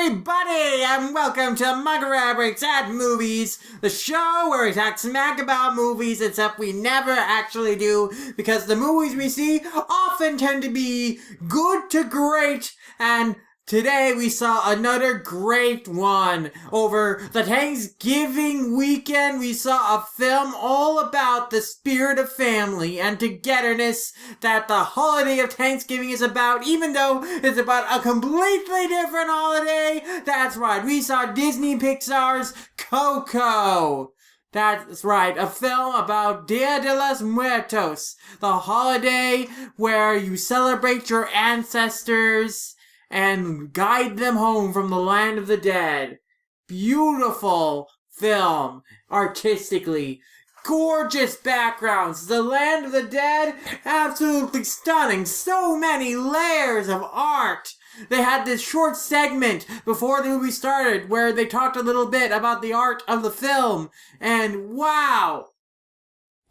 everybody, and welcome to Manga Mavericks at Movies, the show where we talk smack about movies, except we never actually do, because the movies we see often tend to be good to great, and today we saw another great one. Over the Thanksgiving weekend, we saw a film all about the spirit of family and togetherness that the holiday of Thanksgiving is about, even though it's about a completely different holiday. That's right, we saw Disney Pixar's Coco. That's right, a film about Dia de Muertos, the holiday where you celebrate your ancestors and guide them home from the land of the dead. Beautiful film, artistically. Gorgeous backgrounds. The land of the dead, absolutely stunning. So many layers of art. They had this short segment before the movie started where they talked a little bit about the art of the film. And wow!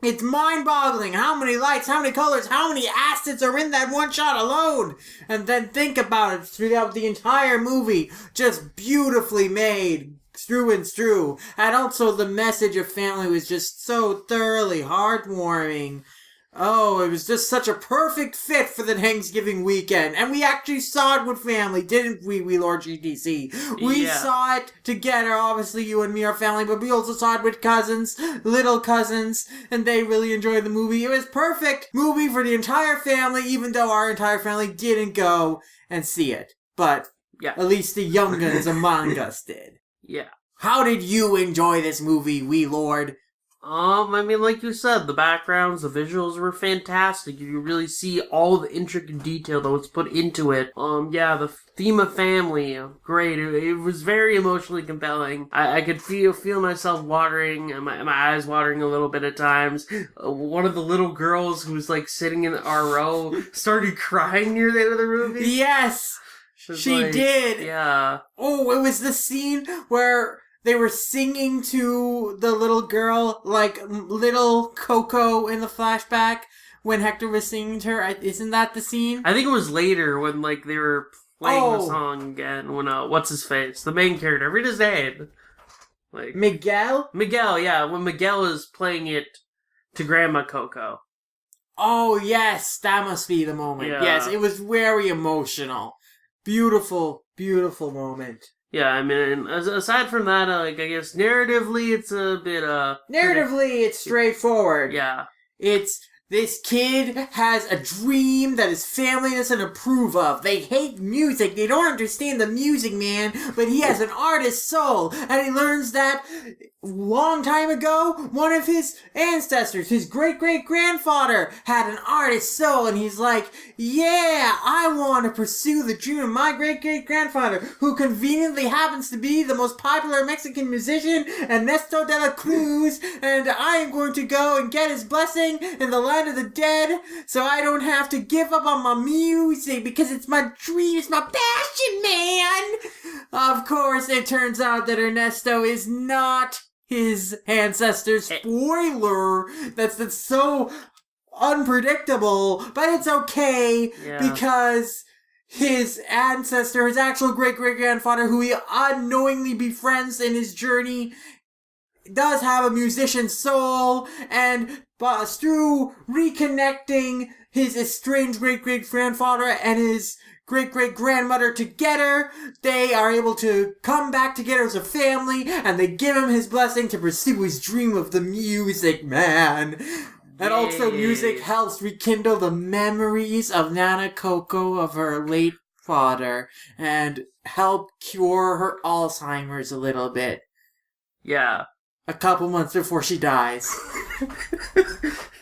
It's mind-boggling how many lights, how many colors, how many assets are in that one shot alone. And then think about it throughout the entire movie. Just beautifully made, through and through. And also the message of family was just so thoroughly heartwarming. Oh, it was just such a perfect fit for the Thanksgiving weekend. And we actually saw it with family, didn't we, VLord GTC? We saw it together. Obviously, you and me are family, but we also saw it with cousins, little cousins, and they really enjoyed the movie. It was perfect movie for the entire family, even though our entire family didn't go and see it. But at least the young guns among us did. Yeah. How did you enjoy this movie, VLord? I mean, like you said, the backgrounds, the visuals were fantastic. You really see all the intricate detail that was put into it. The theme of family, great. It was very emotionally compelling. I could feel myself watering, and my eyes watering a little bit at times. One of the little girls who was, like, sitting in our row started crying near the end of the movie. Yes! She did! Yeah. Oh, it was the scene where they were singing to the little girl, like little Coco in the flashback when Hector was singing to her. Isn't that the scene? I think it was later when, like, they were playing the song again when, what's his face? The main character. Read his name. Like, Miguel? Miguel, yeah. When Miguel is playing it to Grandma Coco. Oh, yes. That must be the moment. Yeah. Yes, it was very emotional. Beautiful, beautiful moment. Yeah, I mean, aside from that, I guess narratively, it's a bit, Narratively, it's straightforward. Yeah. It's, this kid has a dream that his family doesn't approve of. They hate music. They don't understand the music, man. But he has an artist's soul. And he learns that long time ago, one of his ancestors, his great-great-grandfather, had an artist's soul. And he's like, yeah, I want to pursue the dream of my great-great-grandfather, who conveniently happens to be the most popular Mexican musician, Ernesto de la Cruz. And I am going to go and get his blessing in the land of the dead, so I don't have to give up on my music, because it's my dream, it's my passion, man! Of course, it turns out that Ernesto is not his ancestor. Spoiler! That's so unpredictable, but it's okay, because his ancestor, his actual great-great-grandfather, who he unknowingly befriends in his journey, does have a musician's soul, and through reconnecting his estranged great-great-grandfather and his great-great-grandmother together, they are able to come back together as a family, and they give him his blessing to pursue his dream of the music, man. And also music helps rekindle the memories of Nana Coco, of her late father, and help cure her Alzheimer's a little bit. Yeah. A couple months before she dies.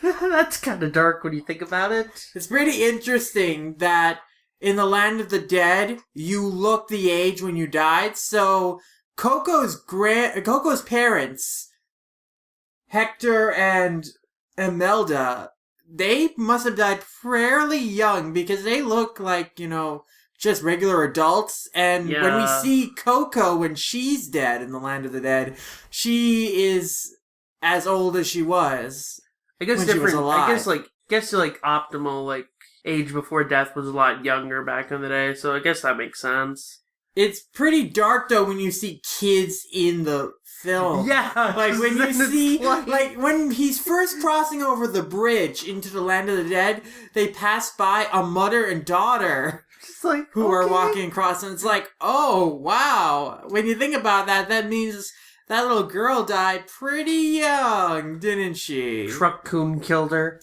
That's kind of dark when you think about it. It's pretty interesting that in the land of the dead, you look the age when you died. So Coco's parents, Hector and Imelda, they must have died fairly young because they look like, just regular adults. And when we see Coco when she's dead in the land of the dead, she is as old as she was. I guess when different. She was alive. I guess optimal age before death was a lot younger back in the day. So I guess that makes sense. It's pretty dark though when you see kids in the film. Yeah. Like when you see, like when he's first crossing over the bridge into the land of the dead, they pass by a mother and daughter who are walking across, and it's like, oh wow. When you think about that, that means that little girl died pretty young, didn't she? Truck coon killed her.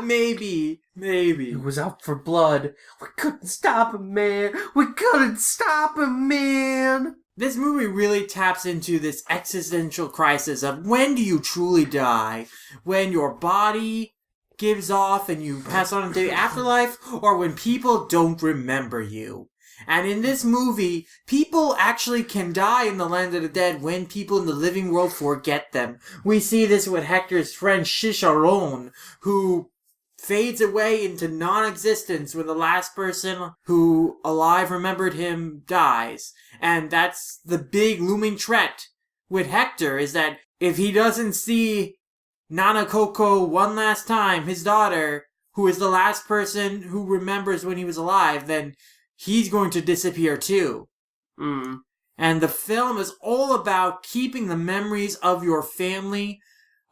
Maybe. He was out for blood. We couldn't stop him, man. We couldn't stop him, man. This movie really taps into this existential crisis of when do you truly die? When your body gives off and you pass on into the afterlife, or when people don't remember you? And in this movie, people actually can die in the land of the dead when people in the living world forget them. We see this with Hector's friend Chicharon, who fades away into non-existence when the last person who alive remembered him dies. And that's the big looming threat with Hector, is that if he doesn't see Nana Coco one last time, his daughter, who is the last person who remembers when he was alive, then he's going to disappear too. And the film is all about keeping the memories of your family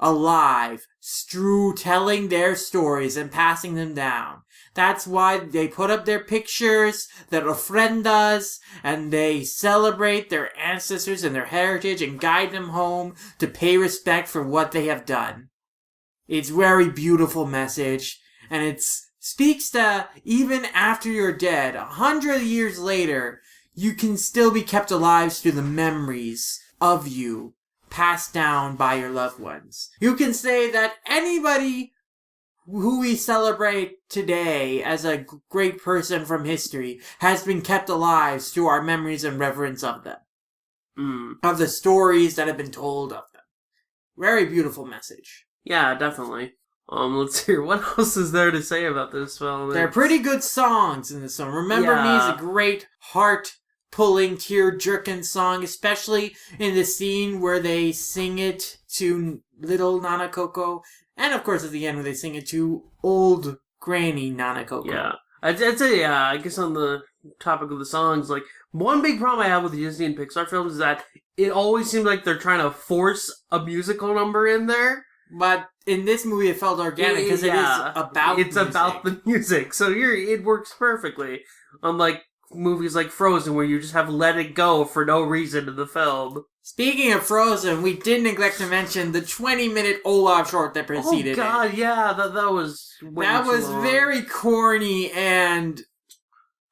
alive through telling their stories and passing them down. That's why they put up their pictures, their ofrendas, and they celebrate their ancestors and their heritage and guide them home to pay respect for what they have done. It's a very beautiful message, and it speaks to even after you're dead, 100 years later, you can still be kept alive through the memories of you passed down by your loved ones. You can say that anybody who we celebrate today as a great person from history has been kept alive through our memories and reverence of them. Of the stories that have been told of them. Very beautiful message. Yeah, definitely. Let's hear, what else is there to say about this film? There are pretty good songs in this song. Remember Me is a great heart-pulling, tear-jerking song, especially in the scene where they sing it to little Nana Coco, and of course at the end where they sing it to old Granny Nana Coco. Yeah. I'd say, I guess on the topic of the songs, like, one big problem I have with the Disney and Pixar films is that it always seems like they're trying to force a musical number in there. But in this movie, it felt organic because it is about it's music. about the music, so it works perfectly. Unlike movies like Frozen, where you just have Let It Go for no reason in the film. Speaking of Frozen, we did neglect to mention the 20-minute Olaf short that preceded it. Oh God, yeah, that was way that too was long. very corny and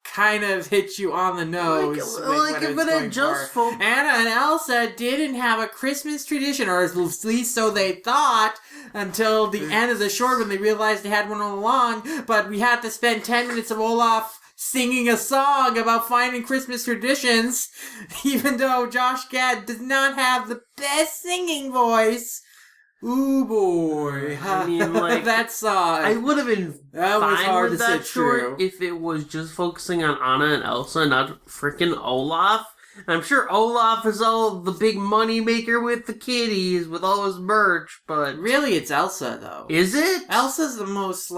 kind of hit you on the nose. Like if it had just Anna and Elsa didn't have a Christmas tradition, or at least so they thought, until the end of the short when they realized they had one all along. But we had to spend 10 minutes of Olaf singing a song about finding Christmas traditions, even though Josh Gad does not have the best singing voice. Ooh boy. I mean, like, that song. I would have been that fine was hard with to that sit short through. if it was just focusing on Anna and Elsa, not freaking Olaf. And I'm sure Olaf is all the big money maker with the kitties, with all his merch, but Really, it's Elsa, though. is it? Elsa's the most,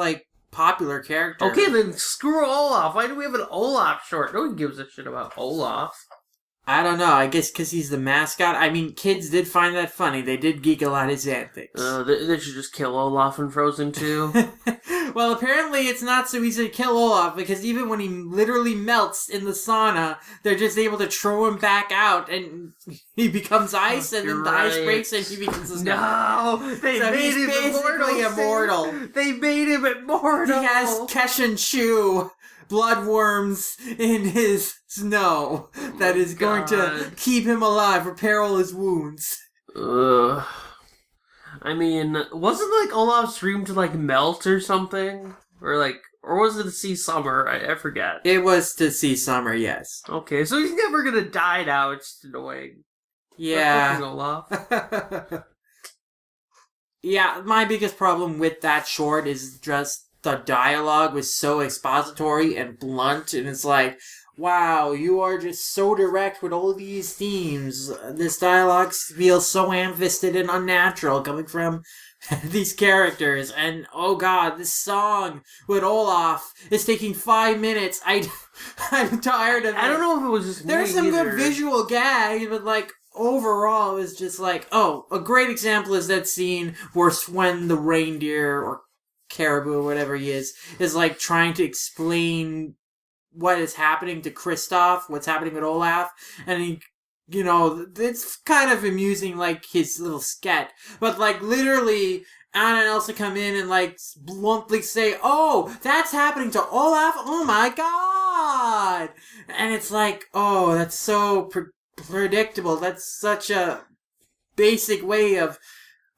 popular character. Okay, then screw Olaf. Why do we have an Olaf short? No one gives a shit about Olaf. I don't know. I guess because he's the mascot. I mean, kids did find that funny. They did giggle at his antics. They should just kill Olaf in Frozen 2. Well, apparently it's not so easy to kill Olaf, because even when he literally melts in the sauna, they're just able to throw him back out, and he becomes ice, and then the ice breaks, and he becomes a snow. No! They made him immortal. They made him immortal! He has Keshin Chu bloodworms in his snow that is going to keep him alive, repair all his wounds. Ugh. I mean, wasn't Olaf's dream to melt or something? Or was it to see summer? I forget. It was to see summer, yes. Okay, so he's never gonna die now, it's just annoying. Yeah. Olaf. Yeah, my biggest problem with that short is just the dialogue was so expository and blunt, and it's like, wow, you are just so direct with all these themes. This dialogue feels so ham-fisted and unnatural coming from these characters. And oh god, this song with Olaf is taking 5 minutes. I'm tired of it. I don't know if it was just There's me some either. good visual gags, but like overall, it's just like, oh, a great example is that scene where when the reindeer or caribou or whatever he is like trying to explain what is happening to Kristoff, what's happening with Olaf, and he, it's kind of amusing, like his little sketch, but like literally Anna and Elsa come in and like bluntly say, "Oh, that's happening to Olaf! Oh my god!" And it's like, oh, that's so predictable. That's such a basic way of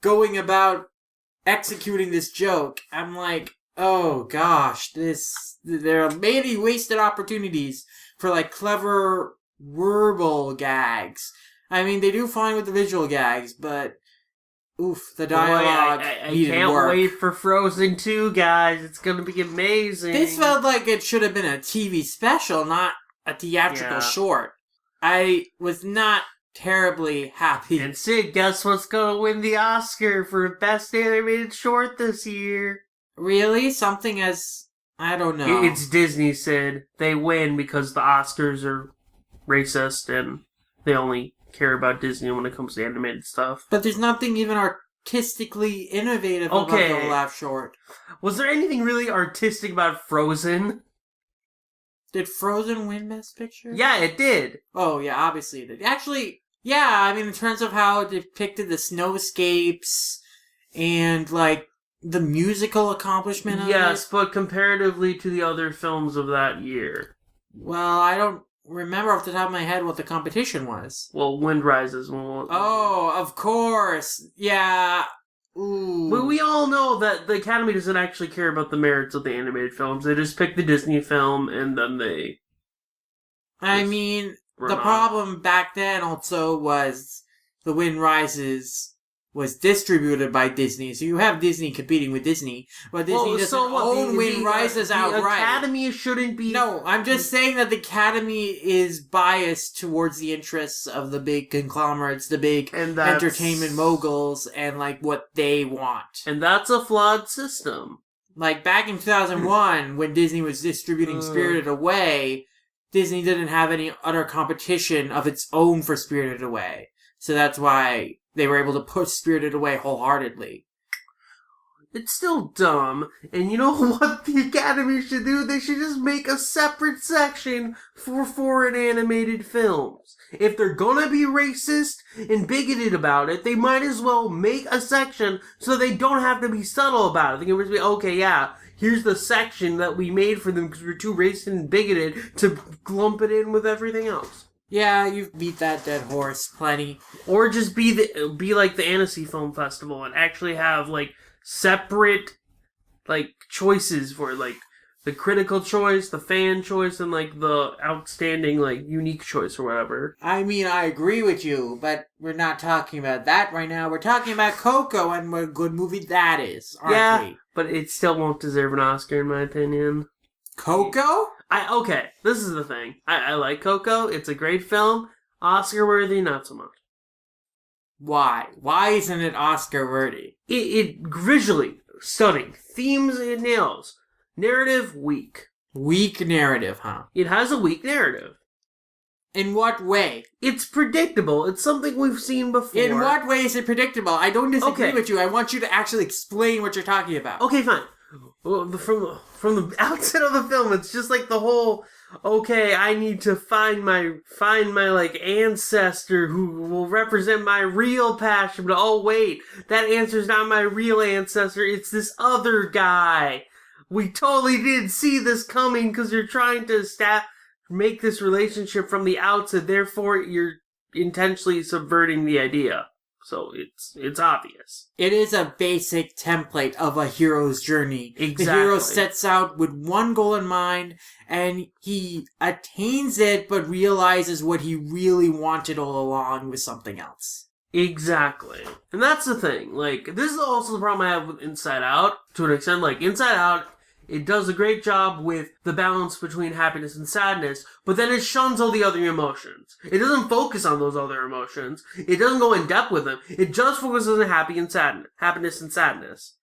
going about executing this joke. I'm like, oh gosh, there are many wasted opportunities for like clever verbal gags. I mean, they do fine with the visual gags, but oof, the dialogue I needed can't work. wait for Frozen 2, guys. It's gonna be amazing. This felt like it should have been a TV special, not a theatrical short. I was not terribly happy. And Sid, guess what's gonna win the Oscar for Best Animated Short this year? Really? Something as... I don't know. It's Disney, Sid. They win because the Oscars are racist and they only care about Disney when it comes to animated stuff. But there's nothing even artistically innovative about the Olaf short. Was there anything really artistic about Frozen? Did Frozen win Best Picture? Yeah, it did. Oh, yeah, obviously it did. Actually, yeah, I mean, in terms of how it depicted the snowscapes and, like, the musical accomplishment of it. Yes, but comparatively to the other films of that year. Well, I don't remember off the top of my head what the competition was. Well, Wind Rises. Oh, of course. Yeah. Ooh. But we all know that the Academy doesn't actually care about the merits of the animated films. They just pick the Disney film and then they... I mean, the problem back then also was The Wind Rises was distributed by Disney, so you have Disney competing with Disney, but Disney doesn't own Wind Rises outright. The Academy shouldn't be... No, I'm just saying that the Academy is biased towards the interests of the big conglomerates, the big entertainment moguls, and like what they want. And that's a flawed system. Like back in 2001, when Disney was distributing Spirited Away, Disney didn't have any other competition of its own for Spirited Away. So that's why they were able to push Spirited Away wholeheartedly. It's still dumb. And you know what the Academy should do? They should just make a separate section for foreign animated films. If they're gonna be racist and bigoted about it, they might as well make a section so they don't have to be subtle about it. They can just be, okay, yeah, here's the section that we made for them because we're too racist and bigoted to lump it in with everything else. Yeah, you've beat that dead horse plenty. Or just be like the Annecy Film Festival and actually have like separate like choices for like the critical choice, the fan choice, and like the outstanding like unique choice or whatever. I mean, I agree with you, but we're not talking about that right now. We're talking about Coco and what a good movie that is, aren't we? But it still won't deserve an Oscar in my opinion. Coco? Okay, this is the thing. I like Coco. It's a great film. Oscar worthy, not so much. Why? Why isn't it Oscar worthy? It visually stunning. Themes it nails. Narrative weak. Weak narrative, huh? It has a weak narrative. In what way? It's predictable. It's something we've seen before. In what way is it predictable? I don't disagree with you. I want you to actually explain what you're talking about. Okay, fine. Well, from the outset of the film, it's just like the whole, okay, I need to find my like ancestor who will represent my real passion, but oh wait, that answer's not my real ancestor, it's this other guy. We totally didn't see this coming because you're trying to make this relationship from the outset, therefore you're intentionally subverting the idea. So it's obvious. It is a basic template of a hero's journey. Exactly. The hero sets out with one goal in mind, and he attains it, but realizes what he really wanted all along was something else. Exactly. And that's the thing. Like, this is also the problem I have with Inside Out, to an extent. Like, Inside Out It does a great job with the balance between happiness and sadness, but then it shuns all the other emotions. It doesn't focus on those other emotions. It doesn't go in depth with them. It just focuses on happiness and sadness.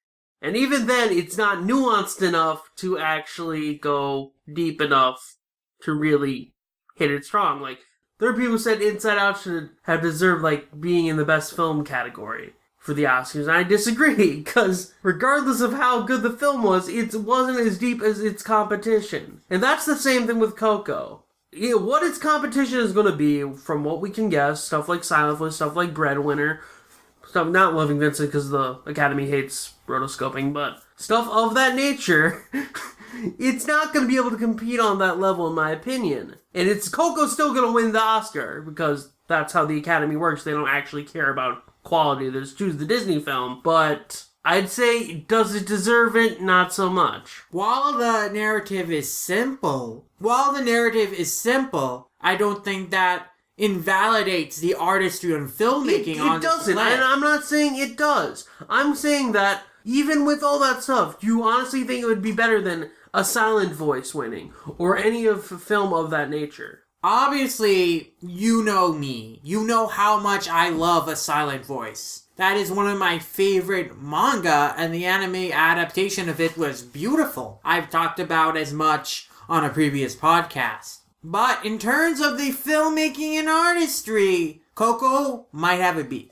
And even then, it's not nuanced enough to actually go deep enough to really hit it strong. Like, there are people who said Inside Out should have deserved, like, being in the best film category for the Oscars, and I disagree, because regardless of how good the film was, it wasn't as deep as its competition. And that's the same thing with Coco. What its competition is going to be, from what we can guess, stuff like Silent Voice, stuff like Breadwinner, stuff not Loving Vincent because the Academy hates rotoscoping, but stuff of that nature, it's not going to be able to compete on that level, in my opinion. And Coco's still going to win the Oscar, because that's how the Academy works. They don't actually care about quality. They just choose the Disney film. But I'd say, does it deserve it? Not so much. While the narrative is simple, I don't think that invalidates the artistry and filmmaking on it doesn't, display. and I'm not saying it does. I'm saying that even with all that stuff, do you honestly think it would be better than a Silent Voice winning, or any of film of that nature? Obviously, you know me. You know how much I love A Silent Voice. That is one of my favorite manga, and the anime adaptation of it was beautiful. I've talked about as much on a previous podcast. But in terms of the filmmaking and artistry, Coco might have a beat.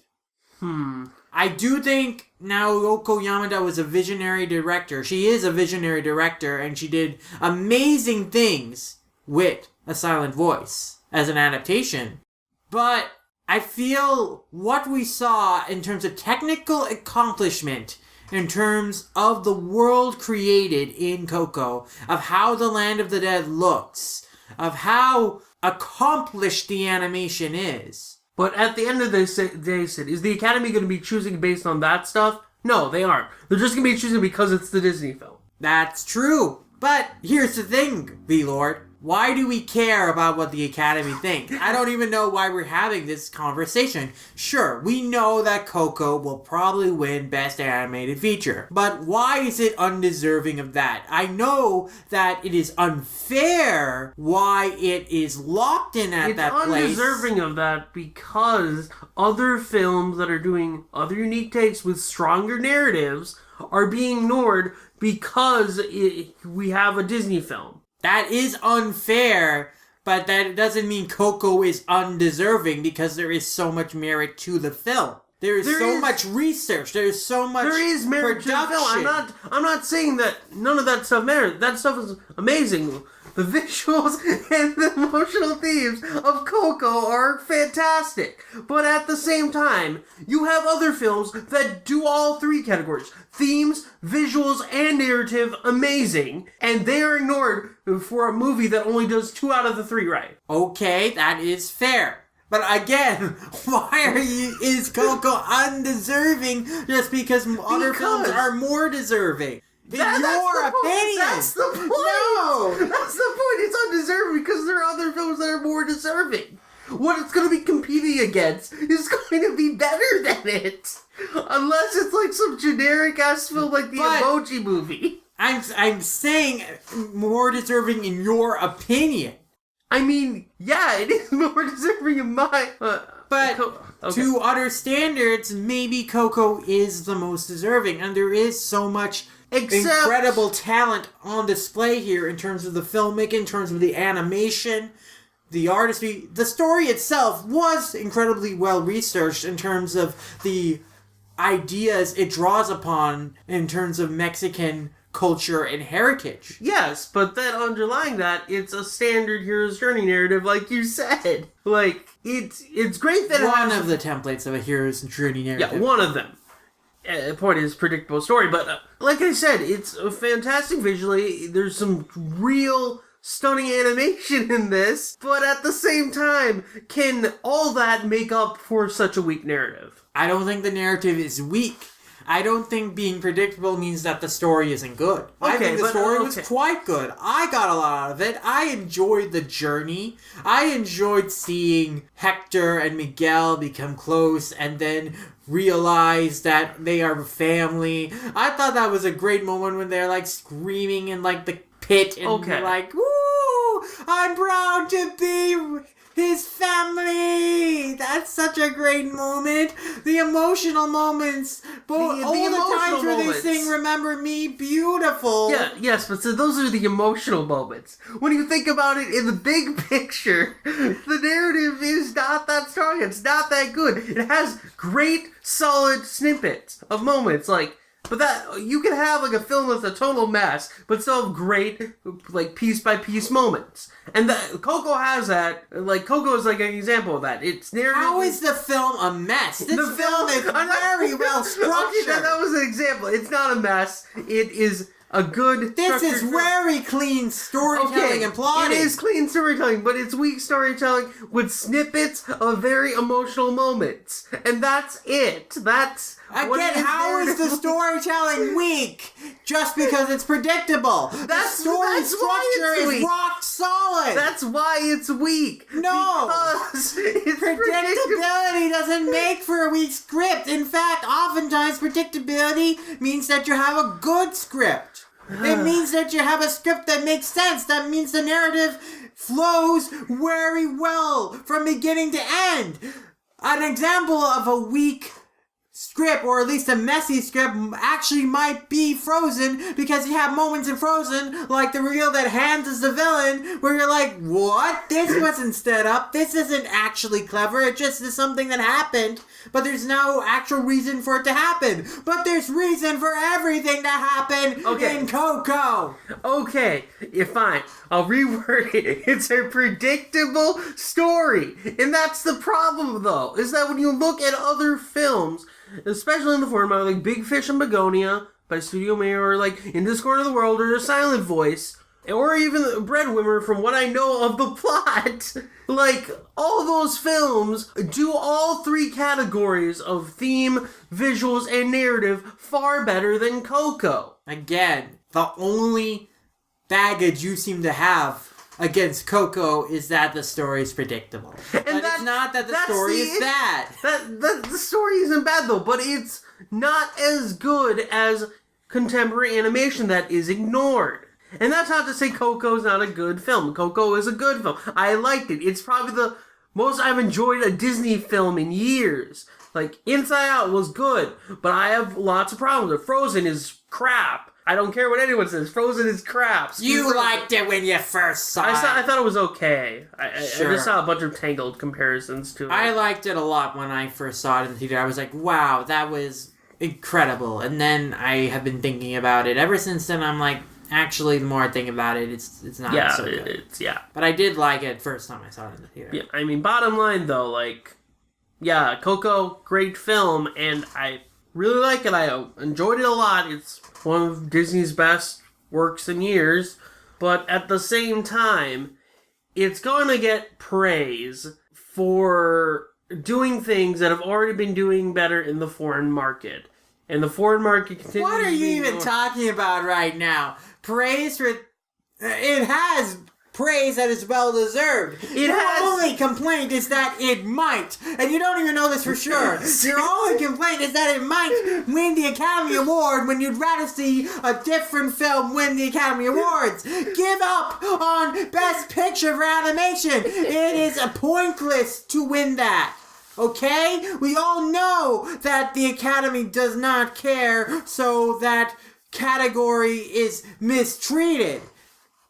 I do think Naoko Yamada was a visionary director. She is a visionary director, and she did amazing things with A Silent Voice as an adaptation. But I feel what we saw in terms of technical accomplishment, in terms of the world created in Coco, of how the Land of the Dead looks, of how accomplished the animation is. But at the end of the day, Sid, is the Academy going to be choosing based on that stuff? No, they aren't. They're just going to be choosing because it's the Disney film. That's true. But here's the thing, VLord. Why do we care about what the Academy thinks? I don't even know why we're having this conversation. Sure, we know that Coco will probably win Best Animated Feature. But why is it undeserving of that? I know that it is unfair why it is locked in at that place. It's undeserving of that because other films that are doing other unique takes with stronger narratives are being ignored because we have a Disney film. That is unfair, but that doesn't mean Coco is undeserving because there is so much merit to the film. There is so much research. There is so much production. There is merit to the film. I'm not saying that none of that stuff matters. That stuff is amazing. The visuals and the emotional themes of Coco are fantastic. But at the same time, you have other films that do all three categories. Themes, visuals, and narrative amazing. And they are ignored for a movie that only does 2 out of the 3 right. Okay, that is fair. But again, why is Coco undeserving just because other films are more deserving? That's your opinion. That's the point. No. That's the point. It's undeserving because there are other films that are more deserving. What it's going to be competing against is going to be better than it. Unless it's like some generic-ass film like the Emoji Movie. I'm saying more deserving in your opinion. I mean, yeah, it is more deserving in my... But to other standards, maybe Coco is the most deserving. And there is so much... incredible talent on display here in terms of the filmmaking, in terms of the animation, the artistry. The story itself was incredibly well researched in terms of the ideas it draws upon in terms of Mexican culture and heritage. Yes, but then underlying that, it's a standard hero's journey narrative, like you said. Like, it's great that one of the templates of a hero's journey narrative. Yeah, one of them. The point is predictable story, but like I said, it's fantastic visually. There's some real stunning animation in this, but at the same time, can all that make up for such a weak narrative? I don't think the narrative is weak. I don't think being predictable means that the story isn't good. I think the story was quite good. I got a lot out of it. I enjoyed the journey. I enjoyed seeing Hector and Miguel become close and then realize that they are family. I thought that was a great moment when they're like screaming in like the pit and like, woo! I'm proud to be his family! That's such a great moment. The emotional moments. All the times where they sing Remember Me, beautiful. Yeah, yes, but so those are the emotional moments. When you think about it in the big picture, the narrative is not that strong. It's not that good. It has great, solid snippets of moments, like, but that, you can have, like, a film that's a total mess, but still have great, like, piece-by-piece moments. And Coco has that. Like, Coco is, like, an example of that. It's narrative. How is the film a mess? This film is very well structured. Okay, that was an example. It's not a mess. It is a good... This is very clean storytelling and plotting. It is clean storytelling, but it's weak storytelling with snippets of very emotional moments. And that's it. That's... Again, how is the storytelling weak? Just because it's predictable. The story structure is rock solid. That's why it's weak. No. Because it's predictability doesn't make for a weak script. In fact, oftentimes predictability means that you have a good script. It means that you have a script that makes sense. That means the narrative flows very well from beginning to end. An example of a weak script, or at least a messy script, actually might be Frozen, because you have moments in Frozen, like the reveal that Hans is the villain, where you're like, what? This wasn't set up. This isn't actually clever. It just is something that happened, but there's no actual reason for it to happen. But there's reason for everything to happen in Coco. Okay, fine. I'll reword it. It's a predictable story. And that's the problem, though, is that when you look at other films, especially in the format like Big Fish and Begonia by Studio Mayer, or like In This Corner of the World, or A Silent Voice, or even Breadwinner, from what I know of the plot, like, all those films do all three categories of theme, visuals, and narrative far better than Coco. Again, the only baggage you seem to have against Coco is that the story is predictable. But it's not that the story is bad. The story isn't bad, though, but it's not as good as contemporary animation that is ignored. And that's not to say Coco's not a good film. Coco is a good film. I liked it. It's probably the most I've enjoyed a Disney film in years. Like, Inside Out was good, but I have lots of problems with it. Frozen is crap. I don't care what anyone says. Frozen is crap. You liked it when you first saw it. I thought it was okay. I just saw a bunch of Tangled comparisons to it. I liked it a lot when I first saw it in the theater. I was like, wow, that was incredible. And then I have been thinking about it. Ever since then, I'm like, actually, the more I think about it, it's not so good. But I did like it first time I saw it in the theater. Yeah, I mean, bottom line, though, like, yeah, Coco, great film, and I really like it. I enjoyed it a lot. It's one of Disney's best works in years. But at the same time, it's going to get praise for doing things that have already been doing better in the foreign market. And the foreign market continues. What are you even talking about right now? Praise for... It has praise that is well deserved. Your only complaint is that it might, and you don't even know this for sure. Your only complaint is that it might win the Academy Award when you'd rather see a different film win the Academy Awards. Give up on Best Picture for animation. It is pointless to win that. Okay? We all know that the Academy does not care, so that category is mistreated.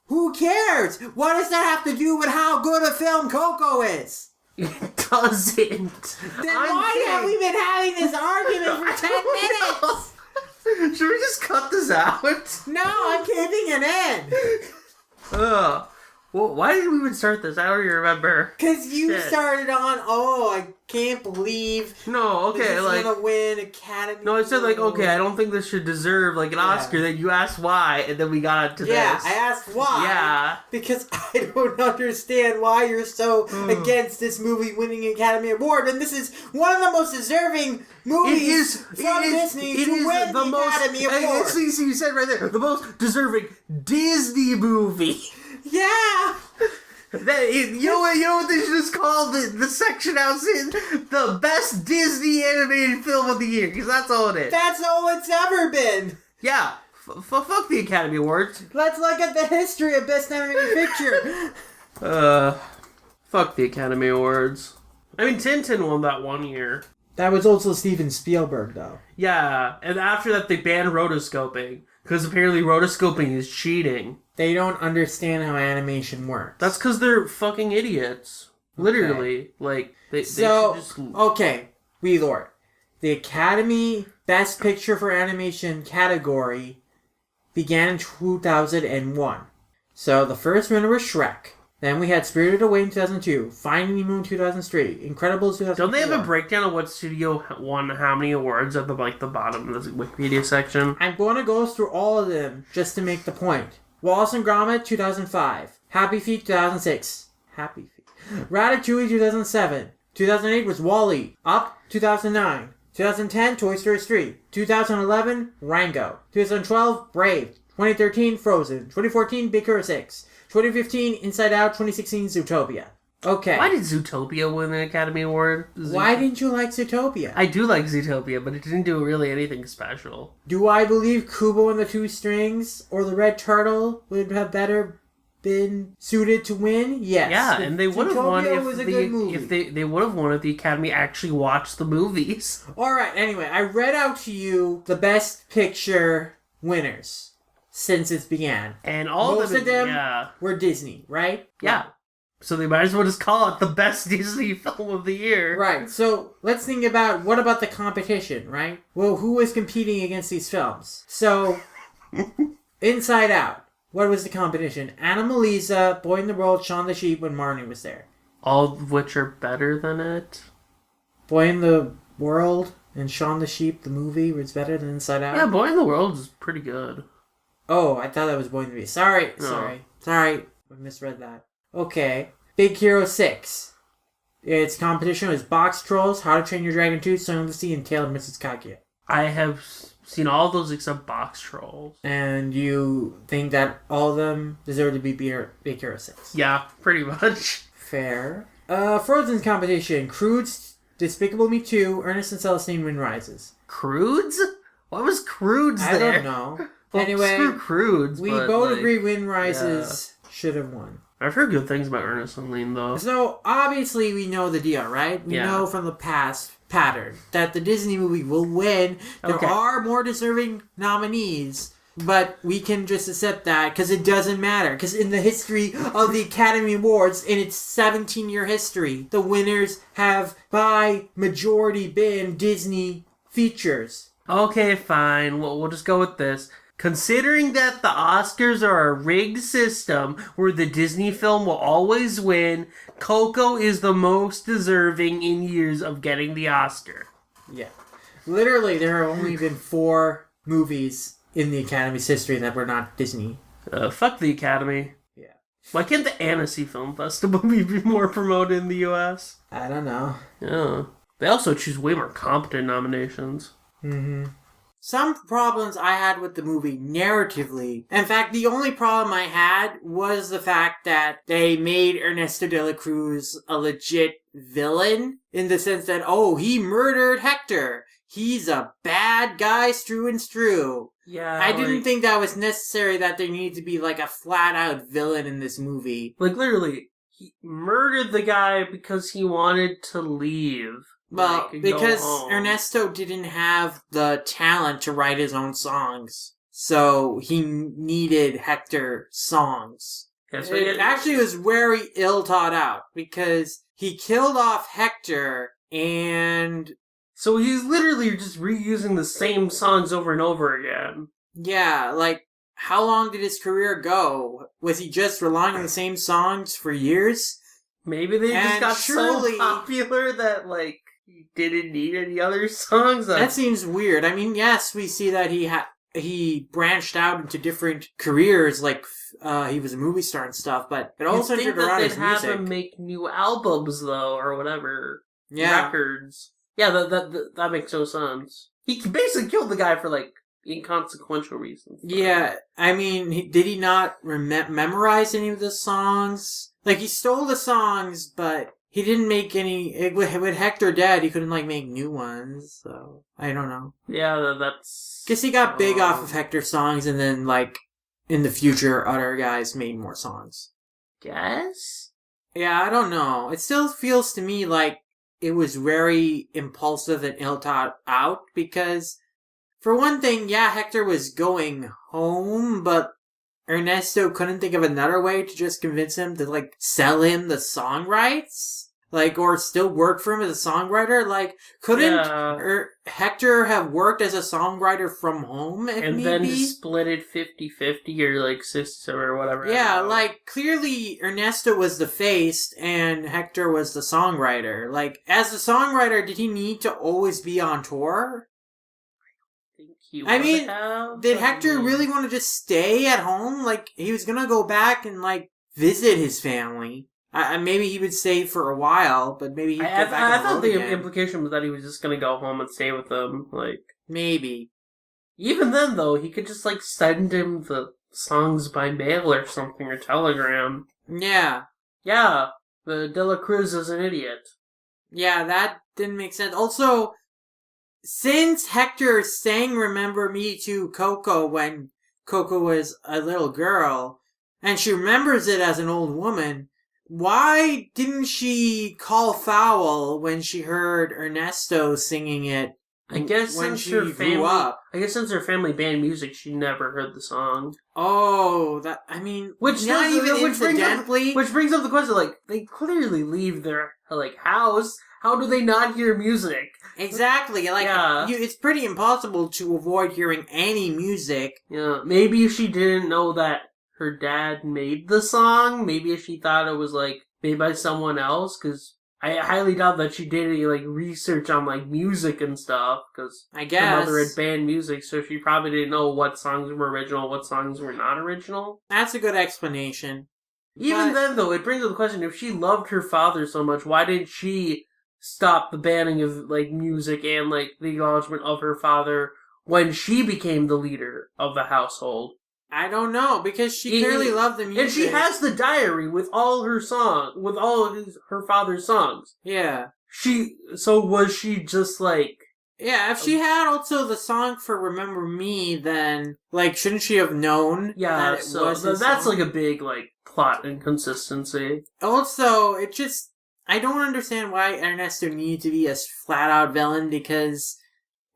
Who cares? What does that have to do with how good a film Coco is? It doesn't. Then why have we been having this argument for 10 minutes? Should we just cut this out? No, I'm keeping it in. Well, why did we even start this? I don't even remember. Because you Shit. started on, I can't believe No, okay, this is like... gonna win Academy. No, I said, like, Award. okay, I don't think this should deserve, like, an Oscar. Then you asked why, and then we got into this. Yeah, I asked why. Yeah. Because I don't understand why you're so against this movie winning an Academy Award. And this is one of the most deserving movies from Disney to win the Academy Award. You said right there, the most deserving Disney movie. Yeah. You know what they should just call the section I was in? The best Disney animated film of the year, because that's all it is. That's all it's ever been. Yeah. Fuck the Academy Awards. Let's look at the history of Best Animated Picture. Fuck the Academy Awards. I mean, Tintin won that one year. That was also Steven Spielberg, though. Yeah, and after that they banned rotoscoping, because apparently rotoscoping is cheating. They don't understand how animation works. That's because they're fucking idiots. Literally. Okay. Like, they So, should just... okay, VLord. The Academy Best Picture for Animation category began in 2001. So, the first winner was Shrek. Then we had Spirited Away in 2002, Finding Nemo in 2003, Incredibles 2004. Don't they have a breakdown of what studio won how many awards at the bottom of the Wikipedia section? I'm going to go through all of them just to make the point. Wallace and Gromit 2005, Happy Feet 2006, Happy Feet, Ratatouille 2007, 2008 was Wall-E, Up 2009, 2010 Toy Story 3, 2011 Rango, 2012 Brave, 2013 Frozen, 2014 Big Hero 6, 2015 Inside Out, 2016 Zootopia. Okay. Why did Zootopia win an Academy Award? Why didn't you like Zootopia? I do like Zootopia, but it didn't do really anything special. Do I believe Kubo and the Two Strings or the Red Turtle would have better been suited to win? Yes. Yeah, and they would have won if they would have won if the Academy actually watched the movies. Alright, anyway, I read out to you the Best Picture winners since it began. And most of them were Disney, right? Yeah. So they might as well just call it the best Disney film of the year. Right, so let's think about, what about the competition, right? Well, who was competing against these films? So, Inside Out. What was the competition? Anomalisa, Boy in the World, Shaun the Sheep, when Marnie was there. All of which are better than it. Boy in the World and Shaun the Sheep, the movie, was better than Inside Out? Yeah, Boy in the World is pretty good. Oh, I thought that was Boy in the Beast. Sorry. I misread that. Okay. Big Hero 6. Its competition was Box Trolls, How to Train Your Dragon 2, Song of the Sea, and Tale of Mrs. Kaguya. I have seen all those except Box Trolls. And you think that all of them deserve to be Big Hero 6? Yeah, pretty much. Fair. Frozen's competition. Crude's Despicable Me 2, Ernest and Celestine, Wind Rises. Crudes? Why was Crudes there? I don't know. Well, anyway, screw Crudes, we both agree Wind Rises should have won. I've heard good things about Ernest and Lean, though. So, obviously, we know the deal, right? We know from the past pattern that the Disney movie will win. There are more deserving nominees, but we can just accept that because it doesn't matter. Because in the history of the Academy Awards, in its 17-year history, the winners have, by majority, been Disney features. Okay, fine. We'll just go with this. Considering that the Oscars are a rigged system where the Disney film will always win, Coco is the most deserving in years of getting the Oscar. Yeah. Literally, there have only been 4 movies in the Academy's history that were not Disney. Fuck the Academy. Yeah. Why can't the Annecy Film Festival be more promoted in the U.S.? I don't know. Yeah. They also choose way more competent nominations. Mm-hmm. Some problems I had with the movie narratively. In fact, the only problem I had was the fact that they made Ernesto de la Cruz a legit villain in the sense that, he murdered Hector. He's a bad guy through and through. Yeah, I didn't think that was necessary that there needed to be like a flat out villain in this movie. Like literally, he murdered the guy because he wanted to leave. Well, because Ernesto didn't have the talent to write his own songs. So he needed Hector songs. It actually was very ill thought out because he killed off Hector and... So he's literally just reusing the same songs over and over again. Yeah, like, how long did his career go? Was he just relying on the same songs for years? Maybe they just got so popular that, like, he didn't need any other songs. That seems weird. I mean, yes, we see that he branched out into different careers, like he was a movie star and stuff, but it all centered around his music. They'd have him make new albums, though, or whatever. Yeah. Records. Yeah, that makes no sense. He basically killed the guy for, like, inconsequential reasons. Yeah, I mean, did he not memorize any of the songs? Like, he stole the songs, but he didn't make any... With Hector dead, he couldn't, like, make new ones, so... I don't know. Yeah, that's... Guess he got big off of Hector's songs, and then, like, in the future, other guys made more songs. Guess? Yeah, I don't know. It still feels to me like it was very impulsive and ill thought out, because... For one thing, yeah, Hector was going home, but Ernesto couldn't think of another way to just convince him to, like, sell him the song rights? Like, or still work for him as a songwriter? Like, couldn't Hector have worked as a songwriter from home, if and need then be? split it 50-50 or, like, 60 or whatever. Yeah, like, clearly Ernesto was the face and Hector was the songwriter. Like, as the songwriter, did he need to always be on tour? Did Hector really want to just stay at home? Like, he was gonna go back and, like, visit his family. Maybe he would stay for a while, but maybe he'd go back I thought the again. implication was that he was just gonna go home and stay with them, like... Maybe. Even then, though, he could just, like, send him the songs by mail or something, or telegram. Yeah. Yeah, the De La Cruz is an idiot. Yeah, that didn't make sense. Also... Since Hector sang Remember Me to Coco when Coco was a little girl, and she remembers it as an old woman, why didn't she call foul when she heard Ernesto singing it when she grew up? I guess since her family banned music, she never heard the song. Oh, which brings up the question, like, they clearly leave their, like, house. How do they not hear music? Exactly. Like, it's pretty impossible to avoid hearing any music. Yeah, maybe she didn't know that her dad made the song. Maybe she thought it was, like, made by someone else. Because I highly doubt that she did any, like, research on, like, music and stuff. Because I guess her mother had banned music, so she probably didn't know what songs were original, what songs were not original. That's a good explanation. Even then, though, it brings up the question, if she loved her father so much, why didn't she stop the banning of, like, music and, like, the acknowledgement of her father when she became the leader of the household? I don't know, because she clearly loved the music. And she has the diary with all her her father's songs. Yeah. So was she just, like... Yeah, if she had also the song for Remember Me, then, like, shouldn't she have known that it was his that's, song? like, a big, like, plot inconsistency. Also, it just... I don't understand why Ernesto needed to be a flat-out villain, because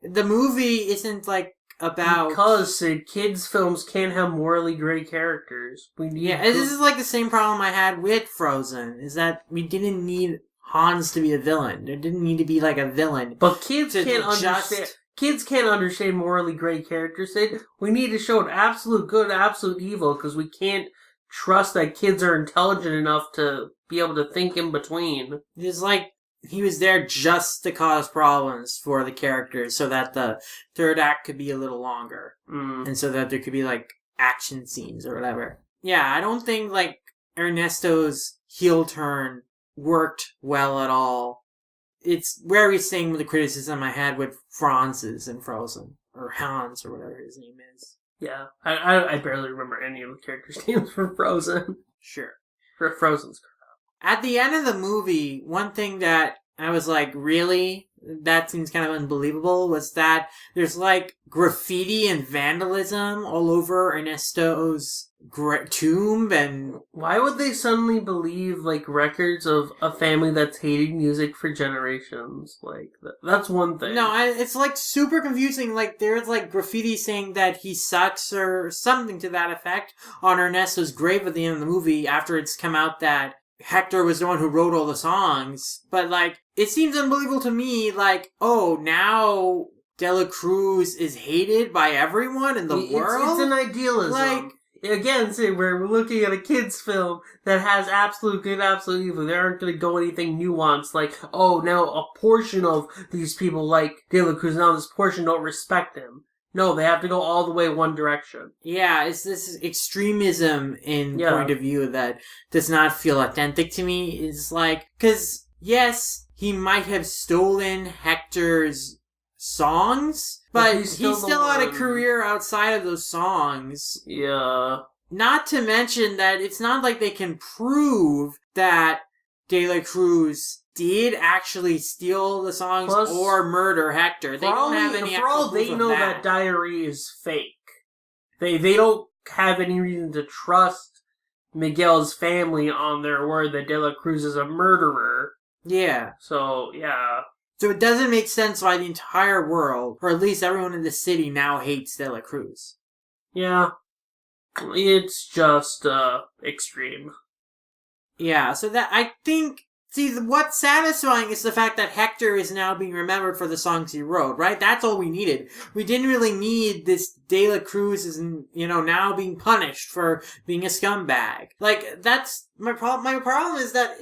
the movie isn't, like, about... Because, Sid, kids' films can't have morally gray characters. This is, like, the same problem I had with Frozen, is that we didn't need Hans to be a villain. There didn't need to be, like, a villain. But kids can't understand... Kids can't understand morally gray characters, Sid. We need to show an absolute good, absolute evil, because we can't trust that kids are intelligent enough to be able to think in between. It's like he was there just to cause problems for the characters so that the third act could be a little longer. And so that there could be, like, action scenes or whatever. Yeah, I don't think, like, Ernesto's heel turn worked well at all. It's very same with the criticism I had with Franz's in Frozen. Or Hans, or whatever his name is. Yeah, I barely remember any of the characters' names from Frozen. Sure. For Frozen's. At the end of the movie, one thing that I was like, really? That seems kind of unbelievable, was that there's, like, graffiti and vandalism all over Ernesto's tomb, and... Why would they suddenly believe, like, records of a family that's hated music for generations? Like, that's one thing. No, it's, like, super confusing. Like, there's, like, graffiti saying that he sucks or something to that effect on Ernesto's grave at the end of the movie after it's come out that Hector was the one who wrote all the songs. But, like, it seems unbelievable to me, like, oh, now De La Cruz is hated by everyone in the world. It's an idealism. Like, again, say we're looking at a kid's film that has absolute good, absolute evil. They aren't going to go anything nuanced, like, oh, now a portion of these people like De La Cruz, now this portion don't respect him. No, they have to go all the way one direction. Yeah, it's this extremism in point of view that does not feel authentic to me. It's like, because, yes, he might have stolen Hector's songs, but he's still had a career outside of those songs. Yeah. Not to mention that it's not like they can prove that De La Cruz did actually steal the songs or murder Hector. They don't have any for all they know that diary is fake. They don't have any reason to trust Miguel's family on their word that De La Cruz is a murderer. Yeah. So, yeah. So it doesn't make sense why the entire world, or at least everyone in the city, now hates De La Cruz. Yeah. It's just, extreme. Yeah, so that, I think, see, what's satisfying is the fact that Hector is now being remembered for the songs he wrote, right? That's all we needed. We didn't really need this De La Cruz is, now being punished for being a scumbag. Like, that's my problem. My problem is that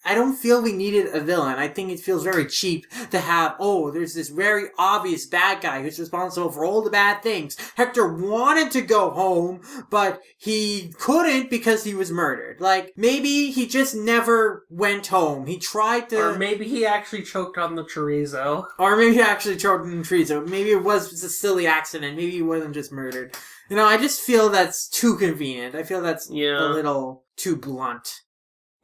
I don't feel we needed a villain. I think it feels very cheap to have, there's this very obvious bad guy who's responsible for all the bad things. Hector wanted to go home, but he couldn't because he was murdered. Like, maybe he just never went home. He tried to... Or maybe he actually choked on the chorizo. Maybe it was a silly accident. Maybe he wasn't just murdered. I just feel that's too convenient. I feel that's a little too blunt.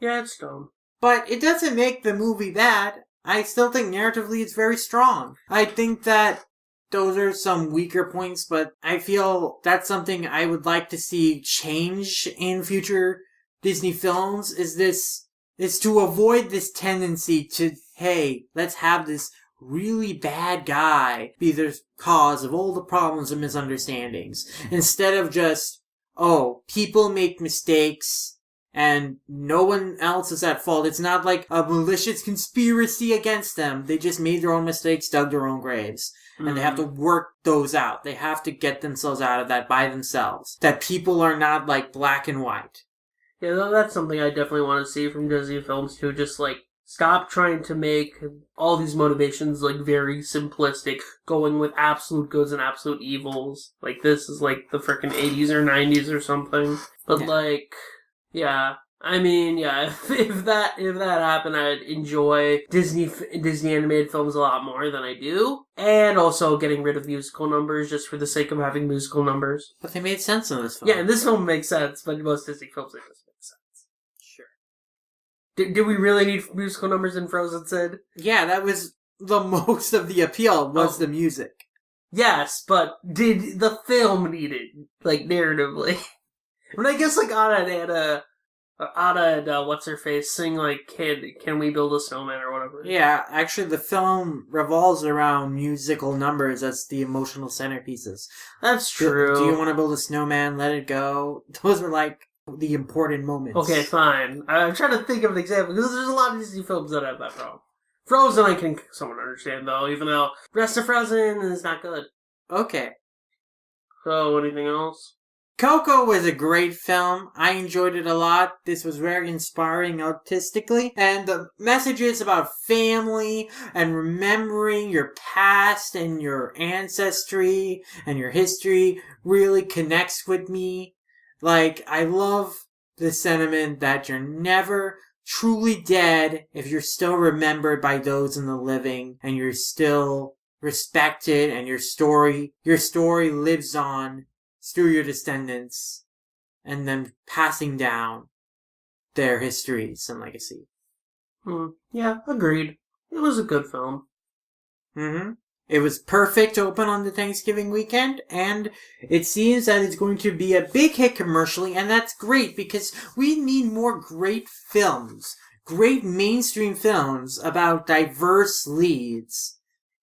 Yeah, it's dumb. But it doesn't make the movie bad. I still think narratively it's very strong. I think that those are some weaker points, but I feel that's something I would like to see change in future Disney films, is to avoid this tendency to, hey, let's have this really bad guy be the cause of all the problems and misunderstandings. Instead of just, people make mistakes and no one else is at fault. It's not like a malicious conspiracy against them. They just made their own mistakes, dug their own graves. And they have to work those out. They have to get themselves out of that by themselves. That people are not like black and white. Yeah, that's something I definitely want to see from Disney films too. Just like, stop trying to make all these motivations, like, very simplistic, going with absolute goods and absolute evils. Like, this is, like, the frickin' 80s or 90s or something. But, if that happened, I'd enjoy Disney animated films a lot more than I do. And also getting rid of musical numbers just for the sake of having musical numbers. But they made sense in this film. Yeah, in this film makes sense, but in most Disney films it doesn't make sense. Sure. Did we really need musical numbers in Frozen, Sid? Yeah, that was the most of the appeal, was the music. Yes, but did the film need it, like, narratively? But I guess, like, Anna and what's-her-face sing, like, Can We Build a Snowman or whatever. Yeah, actually the film revolves around musical numbers as the emotional centerpieces. That's true. Do you want to build a snowman? Let it go. Those are, like, the important moments. Okay, fine. I'm trying to think of an example, because there's a lot of Disney films that have that problem. Frozen I can somewhat understand, though, even though the rest of Frozen is not good. Okay. So, anything else? Coco was a great film. I enjoyed it a lot. This was very inspiring artistically. And the messages about family and remembering your past and your ancestry and your history really connects with me. Like, I love the sentiment that you're never truly dead if you're still remembered by those in the living and you're still respected and your story lives on through your descendants, and then passing down their histories and legacy. Yeah, agreed. It was a good film. It was perfect to open on the Thanksgiving weekend, and it seems that it's going to be a big hit commercially, and that's great, because we need more great films, great mainstream films about diverse leads,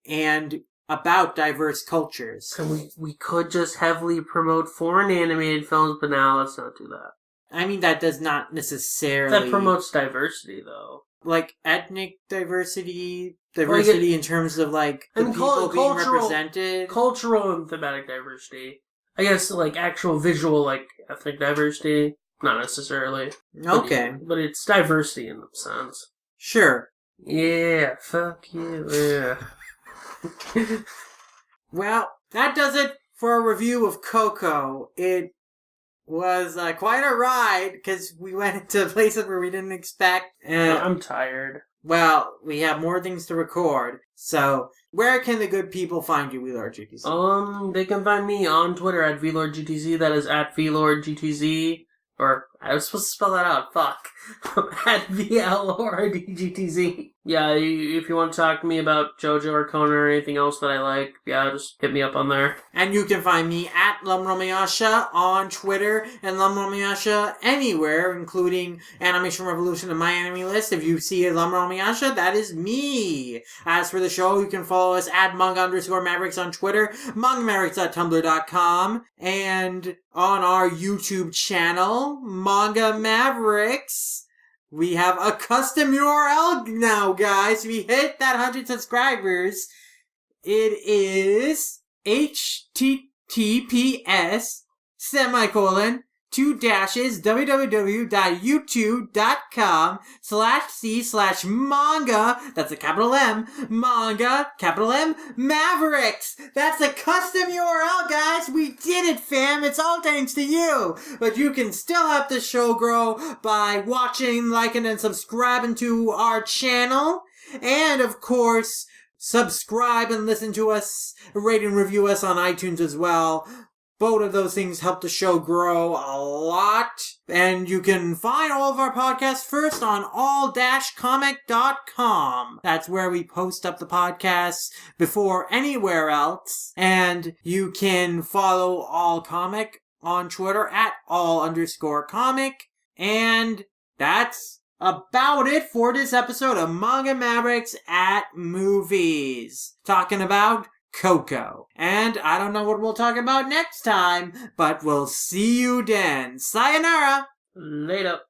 and about diverse cultures. And we could just heavily promote foreign animated films, but now let's not do that. I mean, that does not necessarily... That promotes diversity, though. like ethnic diversity in terms of like the people being represented. Cultural and thematic diversity. I guess like actual visual like ethnic diversity. Not necessarily. Okay. But it's diversity in a sense. Sure. Yeah, fuck you. Yeah. Well, that does it for a review of Coco. It was quite a ride because we went into places where we didn't expect. I'm tired. Well, we have more things to record. So, where can the good people find you, VLord GTZ? They can find me on Twitter at VLord GTZ. That is at VLord GTZ. Or, I was supposed to spell that out. Fuck. At VLordGTZ. Yeah, if you want to talk to me about JoJo or Conan or anything else that I like, yeah, just hit me up on there. And you can find me at LumRomayasha on Twitter and LumRomayasha anywhere, including Animation Revolution and My Anime List. If you see a LumRomayasha, that is me. As for the show, you can follow us at Manga_Mavericks on Twitter, MangaMavericks.tumblr.com, and on our YouTube channel, Manga Mavericks. We have a custom URL now, guys. We hit that 100 subscribers. It is https://www.youtube.com/c/manga, that's a capital M, manga, capital M, Mavericks. That's a custom URL, guys. We did it, fam. It's all thanks to you. But you can still help the show grow by watching, liking, and subscribing to our channel. And, of course, subscribe and listen to us, rate and review us on iTunes as well. Both of those things help the show grow a lot. And you can find all of our podcasts first on all-comic.com. That's where we post up the podcasts before anywhere else. And you can follow All Comic on Twitter at all_comic. And that's about it for this episode of Manga Mavericks at Movies. Talking about Coco. And I don't know what we'll talk about next time, but we'll see you then. Sayonara! Later.